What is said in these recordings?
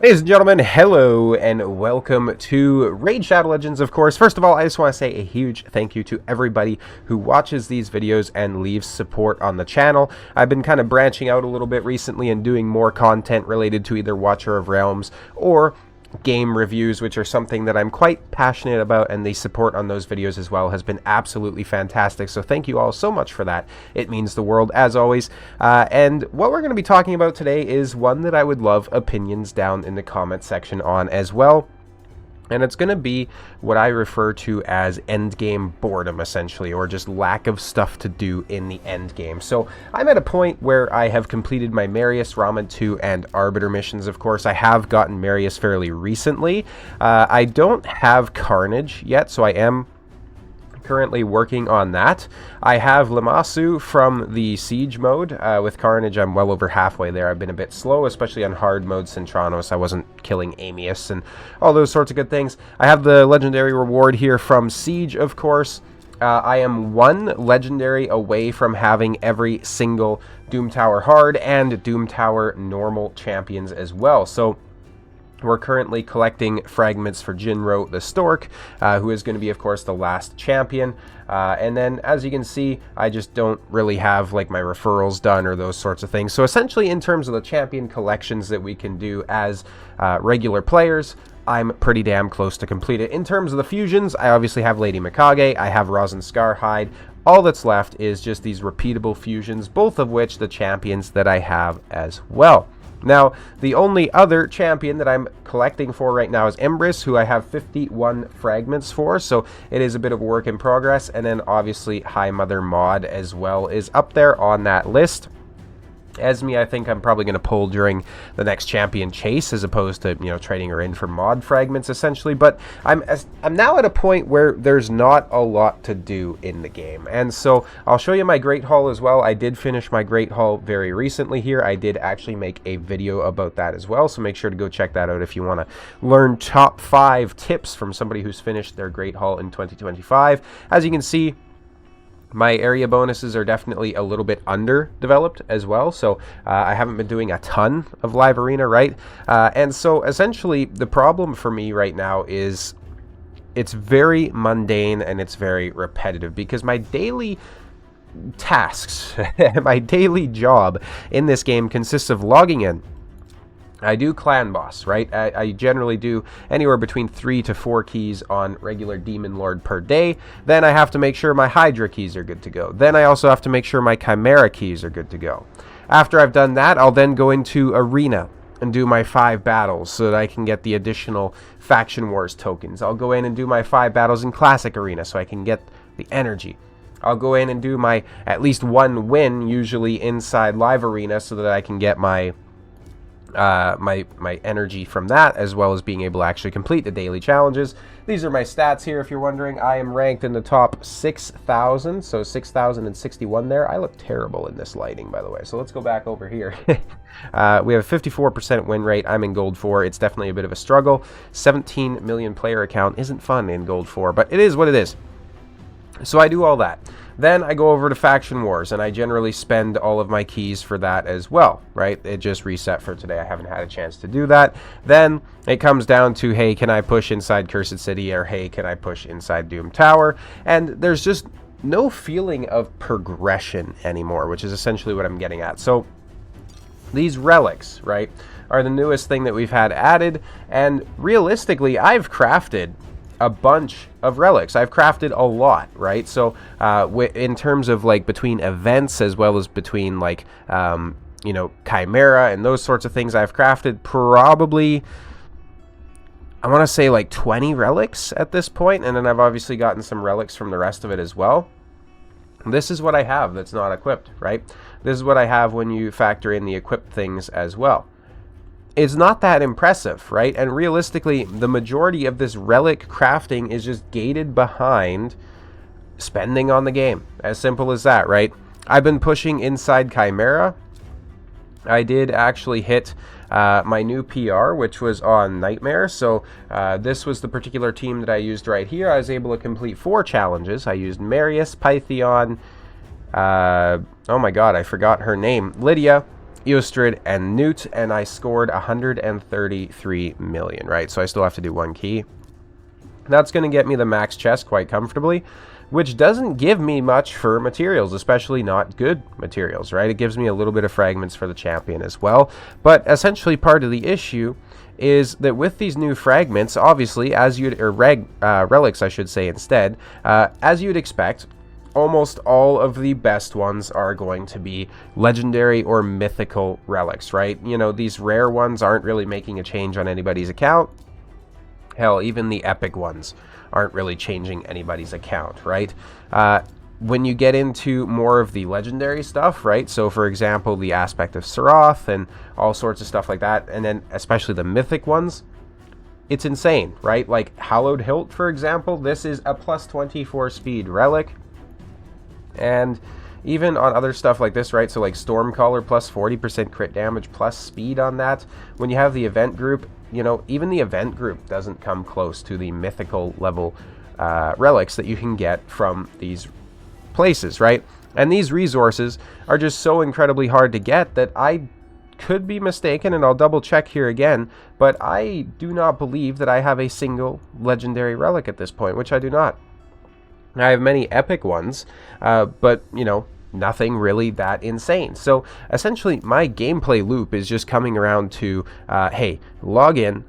Ladies and gentlemen, hello and welcome to Raid Shadow Legends, of course. First of all, I just want to say a huge thank you to everybody who watches these videos and leaves support on the channel. I've been kind of branching out a little bit recently and doing more content related to either Watcher of Realms or game reviews, which are something that I'm quite passionate about, and the support on those videos as well has been absolutely fantastic. So thank you all so much for that. It means the world, as always. And what we're going to be talking about today is one that I would love opinions down in the comment section on as well. And it's going to be what I refer to as endgame boredom, essentially, or just lack of stuff to do in the endgame. So I'm at a point where I have completed my Marius, Ramen 2, and Arbiter missions, of course. I have gotten Marius fairly recently. I don't have Carnage yet, so I am currently working on that. I have Lamassu from the Siege mode. With Carnage, I'm well over halfway there. I've been a bit slow, especially on hard mode Centranos. I wasn't killing Amius and all those sorts of good things. I have the legendary reward here from Siege, of course. I am one legendary away from having every single Doom Tower hard and Doom Tower normal champions as well. So we're currently collecting fragments for Jinro the Stork, who is going to be, of course, the last champion. And then, as you can see, I just don't really have, like, my referrals done or those sorts of things. So essentially, in terms of the champion collections that we can do as regular players, I'm pretty damn close to complete it. In terms of the fusions, I obviously have Lady Mikage, I have Rosin Scarhide. All that's left is just these repeatable fusions, both of which the champions that I have as well. Now, the only other champion that I'm collecting for right now is Empress, who I have 51 fragments for, so it is a bit of a work in progress. And then, obviously, High Mother Mod as well is up there on that list. Esme, I think I'm probably going to pull during the next champion chase, as opposed to, you know, trading her in for mod fragments, essentially. But I'm now at a point where there's not a lot to do in the game. And so I'll show you my Great Hall as well. I did finish my Great Hall very recently here. I did actually make a video about that as well, so make sure to go check that out if you want to learn top 5 tips from somebody who's finished their Great Hall in 2025. As you can see, my area bonuses are definitely a little bit underdeveloped as well, so I haven't been doing a ton of live arena, right? And so essentially the problem for me right now is it's very mundane and it's very repetitive, because my daily tasks, my daily job in this game consists of logging in. I do clan boss, right? I generally do anywhere between 3 to 4 keys on regular Demon Lord per day. Then I have to make sure my Hydra keys are good to go. Then I also have to make sure my Chimera keys are good to go. After I've done that, I'll then go into Arena and do my 5 battles so that I can get the additional Faction Wars tokens. I'll go in and do my 5 battles in Classic Arena so I can get the energy. I'll go in and do my at least 1 win, usually inside Live Arena, so that I can get my my energy from that, as well as being able to actually complete the daily challenges. These are my stats here, if you're wondering. I am ranked in the top 6,000, so 6,061 there. I look terrible in this lighting, by the way, so let's go back over here. We have a 54% win rate. I'm in Gold 4. It's definitely a bit of a struggle. 17 million player account isn't fun in Gold 4, but it is what it is. So I do all that. Then I go over to Faction Wars, and I generally spend all of my keys for that as well, right? It just reset for today. I haven't had a chance to do that. Then it comes down to, hey, can I push inside Cursed City, or hey, can I push inside Doom Tower? And there's just no feeling of progression anymore, which is essentially what I'm getting at. So these relics, right, are the newest thing that we've had added, and realistically, I've crafted a bunch of relics. I've crafted a lot, right? So in terms of, like, between events as well as between, like, you know, Chimera and those sorts of things, I've crafted probably, I want to say, like 20 relics at this point, and then I've obviously gotten some relics from the rest of it as well. This is what I have that's not equipped, right? This is what I have when you factor in the equipped things as well. It's not that impressive, right? And realistically, the majority of this relic crafting is just gated behind spending on the game. As simple as that, right? I've been pushing inside Chimera. I did actually hit my new PR, which was on Nightmare. So this was the particular team that I used right here. I was able to complete 4 challenges. I used Marius, Pythion, oh my god, I forgot her name, Lydia, Eostrid, and Newt, and I scored 133 million, right? So I still have to do one key. That's going to get me the max chest quite comfortably, which doesn't give me much for materials, especially not good materials, right? It gives me a little bit of fragments for the champion as well. But essentially part of the issue is that with these new fragments, obviously, as you'd, or relics, I should say instead, as you'd expect, almost all of the best ones are going to be legendary or mythical relics, right? You know, these rare ones aren't really making a change on anybody's account. Hell, even the epic ones aren't really changing anybody's account, right? When you get into more of the legendary stuff, right? So, for example, the aspect of Sarath and all sorts of stuff like that, and then especially the mythic ones, it's insane, right? Like Hallowed Hilt, for example, this is a plus 24 speed relic. And even on other stuff like this, right? So like Stormcaller plus 40% crit damage plus speed on that. When you have the event group, you know, even the event group doesn't come close to the mythical level relics that you can get from these places, right? And these resources are just so incredibly hard to get that I could be mistaken, and I'll double check here again, but I do not believe that I have a single legendary relic at this point, which I do not. I have many epic ones, but, you know, nothing really that insane. So, essentially, my gameplay loop is just coming around to, hey, log in,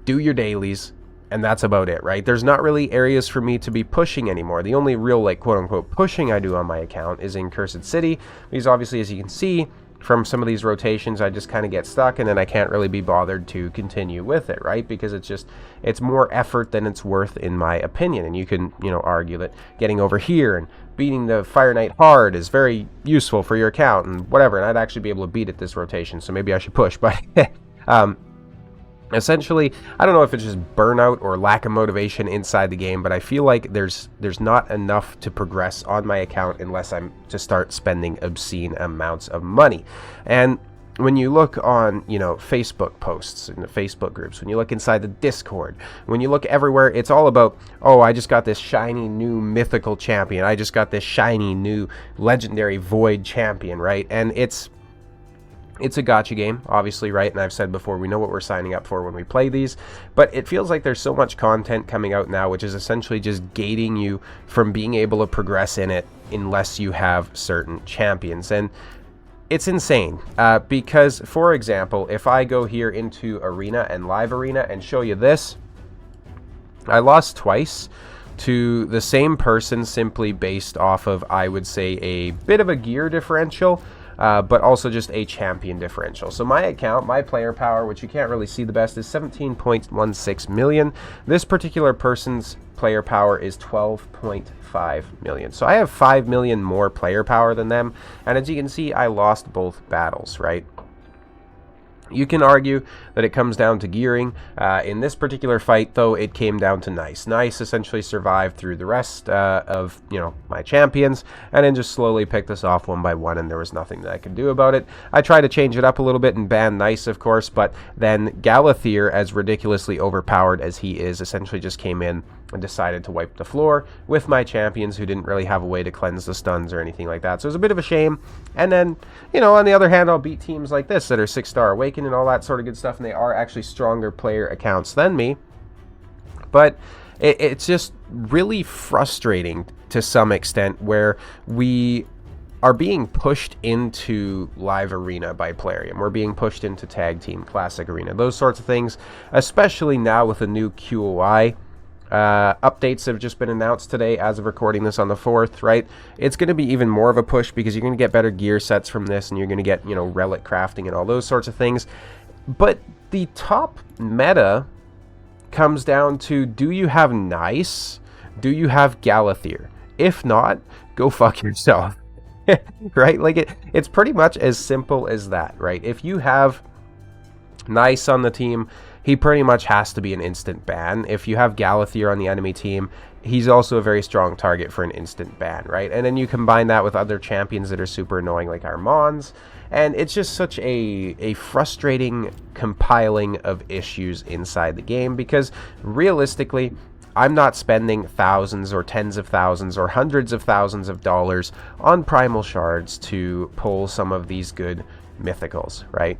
do your dailies, and that's about it, right? There's not really areas for me to be pushing anymore. The only real, like, quote-unquote pushing I do on my account is in Cursed City, because obviously, as you can see, from some of these rotations, I just kind of get stuck, and then I can't really be bothered to continue with it, right? Because it's more effort than it's worth, in my opinion. And you can, you know, argue that getting over here and beating the Fire Knight hard is very useful for your account and whatever, and I'd actually be able to beat it this rotation, so maybe I should push. But essentially, I don't know if it's just burnout or lack of motivation inside the game, but I feel like there's not enough to progress on my account unless I'm to start spending obscene amounts of money. And when you look on, you know, Facebook posts and the Facebook groups, when you look inside the Discord, when you look everywhere, it's all about, oh, I just got this shiny new mythical champion. I just got this shiny new legendary void champion, right? And it's a gacha game, obviously, right? And I've said before, we know what we're signing up for when we play these, but it feels like there's so much content coming out now, which is essentially just gating you from being able to progress in it unless you have certain champions. And it's insane, because, for example, if I go here into Arena and Live Arena and show you this, I lost twice to the same person simply based off of, I would say, a bit of a gear differential, but also just a champion differential. So my account, my player power, which you can't really see the best, is 17.16 million. This particular person's player power is 12.5 million. So I have 5 million more player power than them. And as you can see, I lost both battles, right? You can argue that it comes down to gearing. In this particular fight, though, it came down to Nice. Nice essentially survived through the rest of, you know, my champions, and then just slowly picked us off one by one, and there was nothing that I could do about it. I tried to change it up a little bit and ban Nice, of course, but then Galathier, as ridiculously overpowered as he is, essentially just came in and decided to wipe the floor with my champions, who didn't really have a way to cleanse the stuns or anything like that. So it was a bit of a shame. And then, you know, on the other hand, I'll beat teams like this that are 6-star Awakened and all that sort of good stuff, and they are actually stronger player accounts than me. But it's just really frustrating to some extent, where we are being pushed into Live Arena by Plarium. We're being pushed into Tag Team Classic Arena. Those sorts of things, especially now with the new QOI. Updates have just been announced today as of recording this on the 4th, right? It's going to be even more of a push, because you're going to get better gear sets from this, and you're going to get, you know, relic crafting and all those sorts of things. But the top meta comes down to, do you have Nice? Do you have Galathier? If not, go fuck yourself. Right? Like, it's pretty much as simple as that, right? If you have Nice on the team, he pretty much has to be an instant ban. If you have Galathier on the enemy team, he's also a very strong target for an instant ban, right? And then you combine that with other champions that are super annoying, like Armands, and it's just such a frustrating compiling of issues inside the game, because realistically, I'm not spending thousands or tens of thousands or hundreds of thousands of dollars on primal shards to pull some of these good mythicals, right?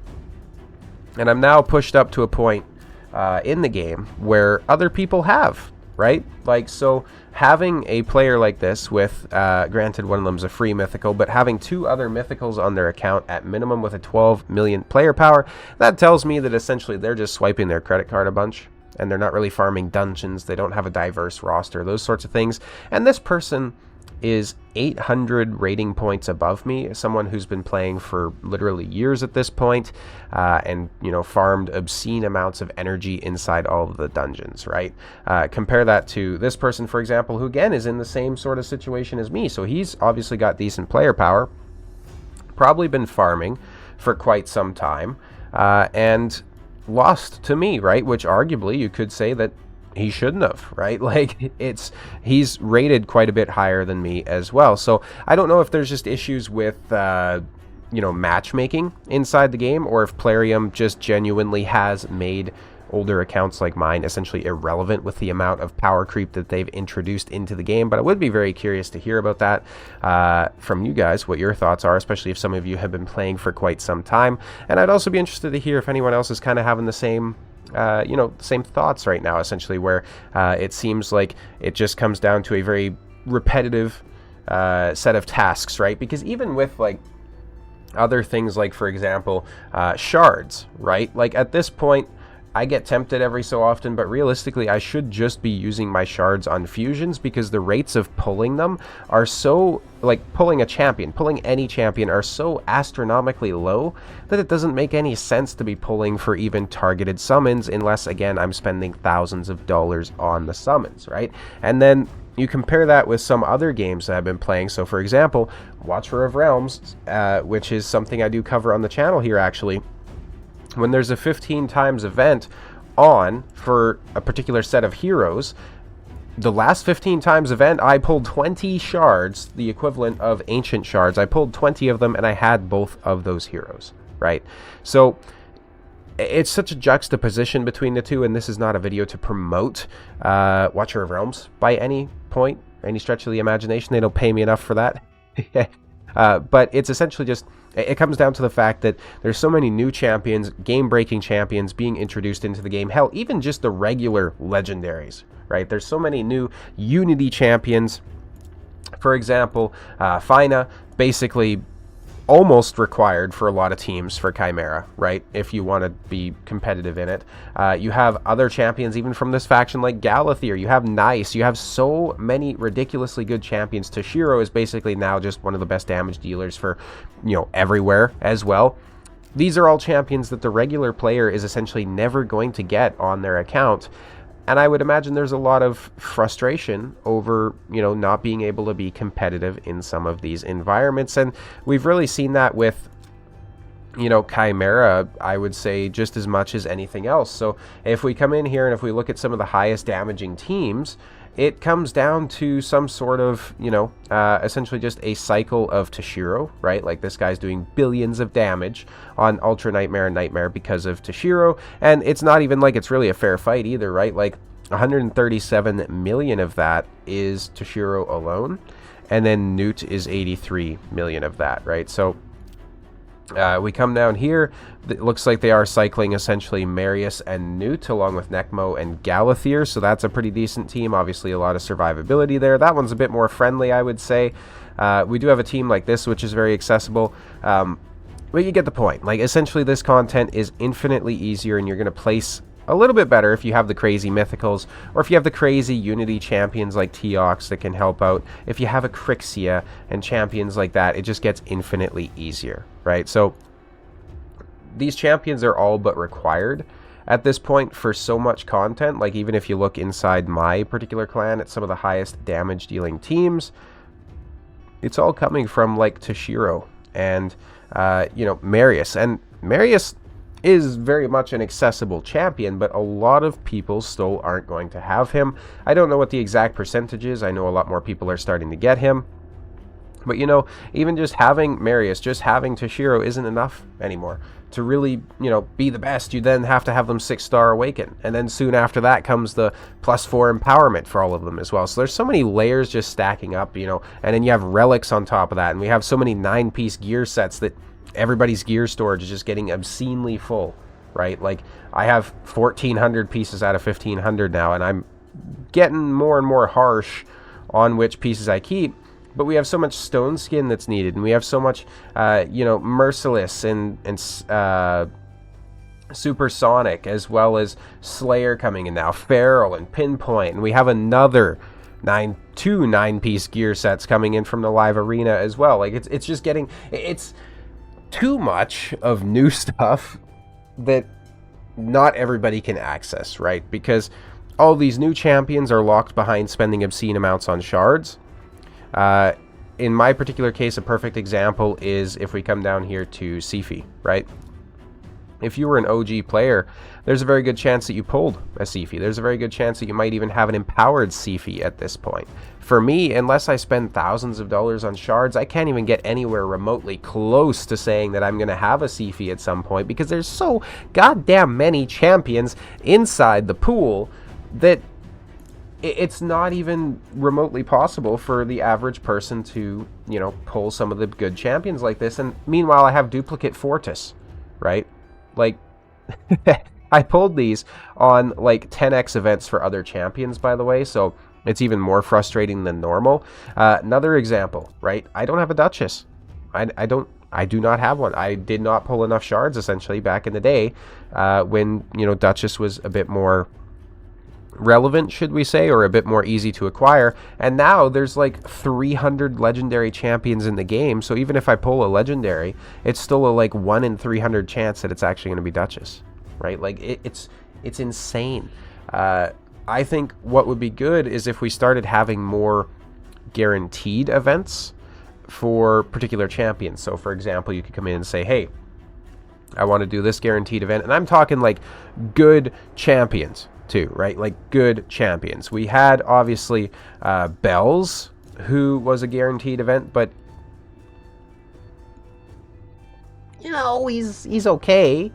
And I'm now pushed up to a point in the game where other people have, right? Like, so having a player like this with, granted one of them's a free mythical, but having 2 other mythicals on their account at minimum with a 12 million player power, that tells me that essentially they're just swiping their credit card a bunch, and they're not really farming dungeons. They don't have a diverse roster, those sorts of things. And this person is 800 rating points above me, someone who's been playing for literally years at this point, and, you know, farmed obscene amounts of energy inside all of the dungeons, right? Compare that to this person, for example, who again is in the same sort of situation as me. So he's obviously got decent player power, probably been farming for quite some time, and lost to me, right? Which arguably you could say that he shouldn't have, right? Like, he's rated quite a bit higher than me as well. So I don't know if there's just issues with, you know, matchmaking inside the game, or if Plarium just genuinely has made older accounts like mine essentially irrelevant with the amount of power creep that they've introduced into the game. But I would be very curious to hear about that from you guys, what your thoughts are, especially if some of you have been playing for quite some time. And I'd also be interested to hear if anyone else is kind of having the same you know, same thoughts right now, essentially, where it seems like it just comes down to a very repetitive set of tasks, right? Because even with, like, other things like, for example, shards, right? Like, at this point, I get tempted every so often, but realistically, I should just be using my shards on fusions, because the rates of pulling them are so, like, pulling a champion, pulling any champion, are so astronomically low that it doesn't make any sense to be pulling for even targeted summons, unless, again, I'm spending thousands of dollars on the summons, right? And then you compare that with some other games that I've been playing. So, for example, Watcher of Realms, which is something I do cover on the channel here, actually. When there's a 15 times event on for a particular set of heroes, the last 15 times event, I pulled 20 shards, the equivalent of ancient shards. I pulled 20 of them, and I had both of those heroes, right? So it's such a juxtaposition between the two, and this is not a video to promote Watcher of Realms by any point, any stretch of the imagination. They don't pay me enough for that. But it's essentially just, it comes down to the fact that there's so many new champions, game-breaking champions being introduced into the game. Hell, even just the regular legendaries, right? There's so many new Unity champions. For example, Fina, basically almost required for a lot of teams for Chimera, right? If you want to be competitive in it. You have other champions even from this faction like Galathier. You have Nice. You have so many ridiculously good champions. Toshiro is basically now just one of the best damage dealers for, you know, everywhere as well. These are all champions that the regular player is essentially never going to get on their account. And I would imagine there's a lot of frustration over, you know, not being able to be competitive in some of these environments. And we've really seen that with, you know, Chimera, I would say, just as much as anything else. So if we come in here and if we look at some of the highest damaging teams, it comes down to some sort of, you know, essentially just a cycle of Toshiro, right? Like, this guy's doing billions of damage on Ultra Nightmare and Nightmare because of Toshiro. And it's not even like it's really a fair fight either, right? Like, 137 million of that is Toshiro alone. And then Newt is 83 million of that, right? So we come down here. It looks like they are cycling essentially Marius and Newt along with Necmo and Galathier, so that's a pretty decent team. Obviously a lot of survivability there. That one's a bit more friendly, I would say. We do have a team like this, which is very accessible. But you get the point. Like, essentially this content is infinitely easier, and you're going to place a little bit better if you have the crazy mythicals, or if you have the crazy Unity champions like Teox that can help out. If you have a Crixia and champions like that, it just gets infinitely easier, right? So these champions are all but required at this point for so much content. Like, even if you look inside my particular clan at some of the highest damage dealing teams, it's all coming from, like, Toshiro and you know, Marius. And Marius is very much an accessible champion, but a lot of people still aren't going to have him. I don't know what the exact percentage is. I know a lot more people are starting to get him. But, you know, even just having Marius, just having Toshiro isn't enough anymore. To really, you know, be the best, you then have to have them 6-star awaken. And then soon after that comes the +4 empowerment for all of them as well. So there's so many layers just stacking up, you know, and then you have relics on top of that. And we have so many 9-piece gear sets that everybody's gear storage is just getting obscenely full, right? Like, I have 1,400 pieces out of 1,500 now, and I'm getting more and more harsh on which pieces I keep. But we have so much stone skin that's needed, and we have so much, Merciless and Supersonic, as well as Slayer coming in now, Feral and Pinpoint, and we have another two 9-piece gear sets coming in from the live arena as well. Like, it's just getting, it's too much of new stuff that not everybody can access, right? Because all these new champions are locked behind spending obscene amounts on shards. In my particular case, a perfect example is if we come down here to Sifi, right? If you were an OG player, there's a very good chance that you pulled a Sifi. There's a very good chance that you might even have an empowered Sifi at this point. For me, unless I spend thousands of dollars on shards, I can't even get anywhere remotely close to saying that I'm going to have a Sifi at some point, because there's so goddamn many champions inside the pool that it's not even remotely possible for the average person to, pull some of the good champions like this. And meanwhile, I have duplicate Fortis, right? Like, I pulled these on like 10x events for other champions, by the way, so it's even more frustrating than normal. Another example, right? I don't have a Duchess. I do not have one. I did not pull enough shards, essentially, back in the day, when, Duchess was a bit more relevant, should we say, or a bit more easy to acquire. And now there's like 300 legendary champions in the game, so even if I pull a legendary, it's still a like 1 in 300 chance that it's actually going to be Duchess, right? Like, it's insane. I think what would be good is if we started having more guaranteed events for particular champions. So for example, you could come in and say, hey, I want to do this guaranteed event, and I'm talking like good champions too, right? Like good champions. We had obviously Bells, who was a guaranteed event, but he's okay.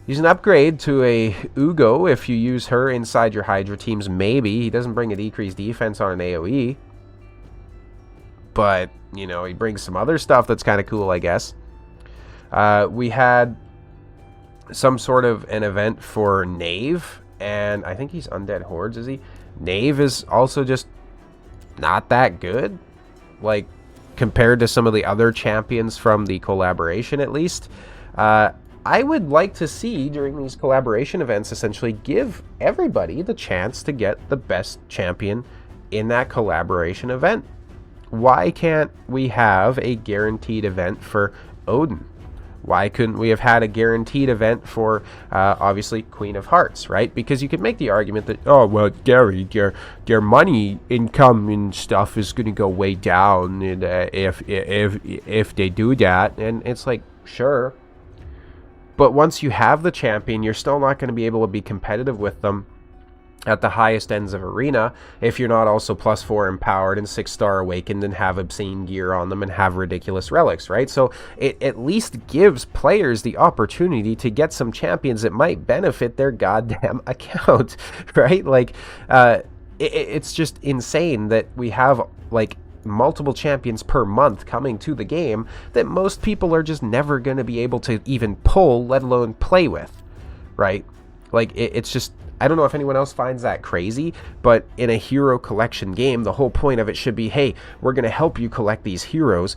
He's an upgrade to a Ugo if you use her inside your Hydra teams, maybe. He doesn't bring a decreased defense on an AoE, but he brings some other stuff that's kind of cool, I guess. We had some sort of an event for Knave, and I think he's Undead Hordes, is he? Knave is also just not that good, like, compared to some of the other champions from the collaboration, at least. I would like to see, during these collaboration events, essentially give everybody the chance to get the best champion in that collaboration event. Why can't we have a guaranteed event for Odin? Why couldn't we have had a guaranteed event for, obviously, Queen of Hearts, right? Because you could make the argument that, oh, well, Gary, their money income and stuff is going to go way down and, if they do that. And it's like, sure. But once you have the champion, you're still not going to be able to be competitive with them at the highest ends of Arena if you're not also +4 empowered and 6-star awakened and have obscene gear on them and have ridiculous relics, right? So it at least gives players the opportunity to get some champions that might benefit their goddamn account, right? Like, it's just insane that we have like multiple champions per month coming to the game that most people are just never going to be able to even pull, let alone play with, right? Like, it's just, I don't know if anyone else finds that crazy, but in a hero collection game, the whole point of it should be, hey, we're going to help you collect these heroes.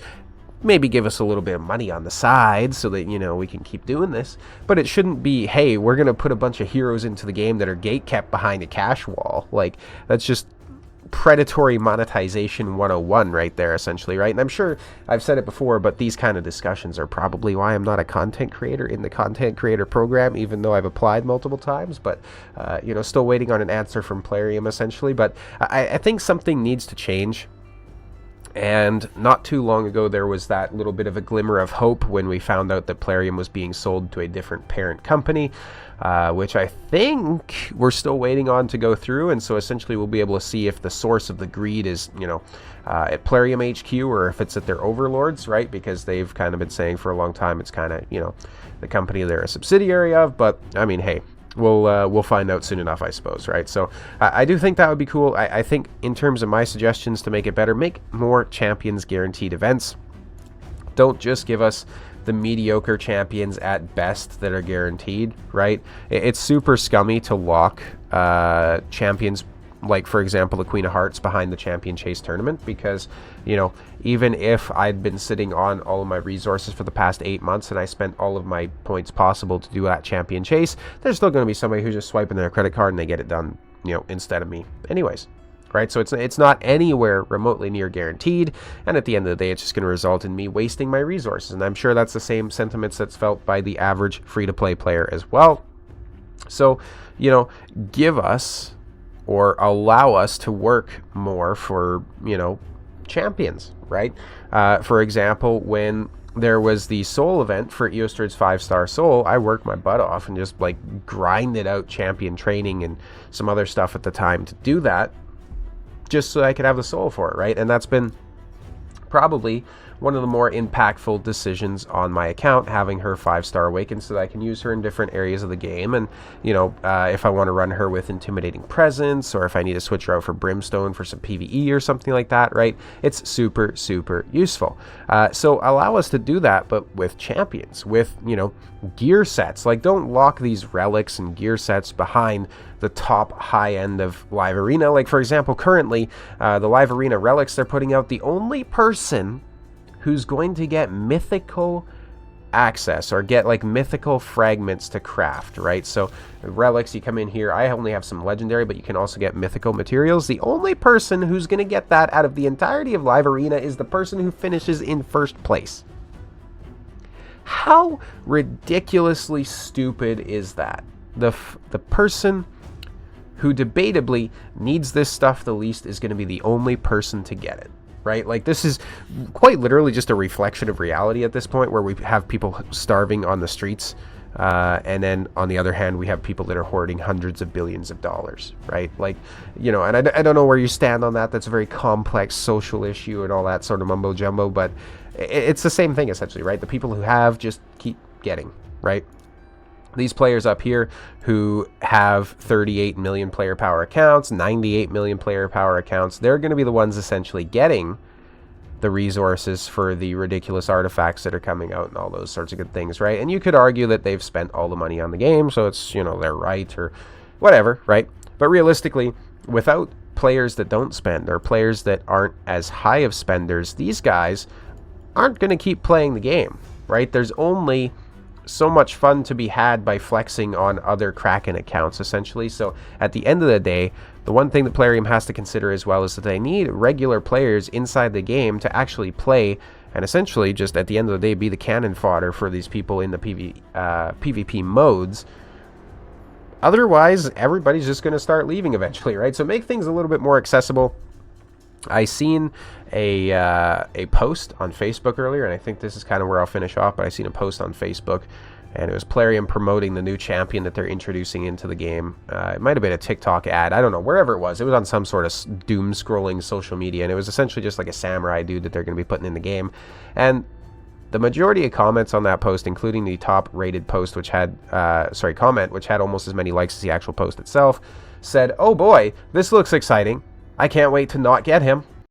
Maybe give us a little bit of money on the side so that, we can keep doing this. But it shouldn't be, hey, we're going to put a bunch of heroes into the game that are gate-kept behind a cash wall. Like, that's just predatory monetization 101 right there, essentially, right? And I'm sure I've said it before, but these kind of discussions are probably why I'm not a content creator in the content creator program, even though I've applied multiple times. But still waiting on an answer from Plarium, essentially. But I think something needs to change. And not too long ago, there was that little bit of a glimmer of hope when we found out that Plarium was being sold to a different parent company, which I think we're still waiting on to go through. And so essentially we'll be able to see if the source of the greed is, at Plarium HQ or if it's at their overlords, right? Because they've kind of been saying for a long time it's kind of, the company they're a subsidiary of. But, I mean, hey, we'll find out soon enough, I suppose, right? So I do think that would be cool. I think in terms of my suggestions to make it better, make more champions guaranteed events. Don't just give us the mediocre champions at best that are guaranteed, right? It's super scummy to lock champions, like for example the Queen of Hearts, behind the Champion Chase tournament, because, you know, even if I'd been sitting on all of my resources for the past 8 months and I spent all of my points possible to do that Champion Chase, there's still going to be somebody who's just swiping their credit card and they get it done, you know, instead of me anyways, right? So it's not anywhere remotely near guaranteed, and at the end of the day it's just going to result in me wasting my resources, and I'm sure that's the same sentiments that's felt by the average free-to-play player as well. So, you know, give us, or allow us to work more for, you know, champions, right? For example, when there was the soul event for Eostrid's 5-star soul, I worked my butt off and just like grinded out champion training and some other stuff at the time to do that, just so I could have the soul for it, right? And that's been probably one of the more impactful decisions on my account, having her 5-star awaken so that I can use her in different areas of the game. And, you know, if I want to run her with intimidating presence, or if I need to switch her out for brimstone for some PvE or something like that, right? It's super, super useful. So allow us to do that, but with champions, with, you know, gear sets. Like, don't lock these relics and gear sets behind the top high end of Live Arena. Like, for example, currently the Live Arena relics, they're putting out the only person who's going to get mythical access or get like mythical fragments to craft, right? So relics, you come in here, I only have some legendary, but you can also get mythical materials. The only person who's going to get that out of the entirety of Live Arena is the person who finishes in first place. How ridiculously stupid is that? The person who debatably needs this stuff the least is going to be the only person to get it, right? Like, this is quite literally just a reflection of reality at this point, where we have people starving on the streets, and then on the other hand we have people that are hoarding hundreds of billions of dollars, right? Like, you know, and I don't know where you stand on that. That's a very complex social issue and all that sort of mumbo jumbo, but it's the same thing essentially, right? The people who have just keep getting, right? These players up here who have 38 million player power accounts, 98 million player power accounts, they're going to be the ones essentially getting the resources for the ridiculous artifacts that are coming out and all those sorts of good things, right? And you could argue that they've spent all the money on the game, so it's, you know, they're right or whatever, right? But realistically, without players that don't spend, or players that aren't as high of spenders, these guys aren't going to keep playing the game, right? There's only so much fun to be had by flexing on other Kraken accounts, essentially. So at the end of the day, the one thing that Plarium has to consider as well is that they need regular players inside the game to actually play and essentially just at the end of the day be the cannon fodder for these people in the PvP modes. Otherwise, everybody's just going to start leaving eventually, right? So make things a little bit more accessible. I seen a post on Facebook earlier, and I think this is kind of where I'll finish off, but I seen a post on Facebook, and it was Plarium promoting the new champion that they're introducing into the game. It might have been a TikTok ad, I don't know, wherever it was on some sort of doom scrolling social media, and it was essentially just like a samurai dude that they're going to be putting in the game. And the majority of comments on that post, including the top rated post, which had comment, which had almost as many likes as the actual post itself, said, "Oh boy, this looks exciting. I can't wait to not get him."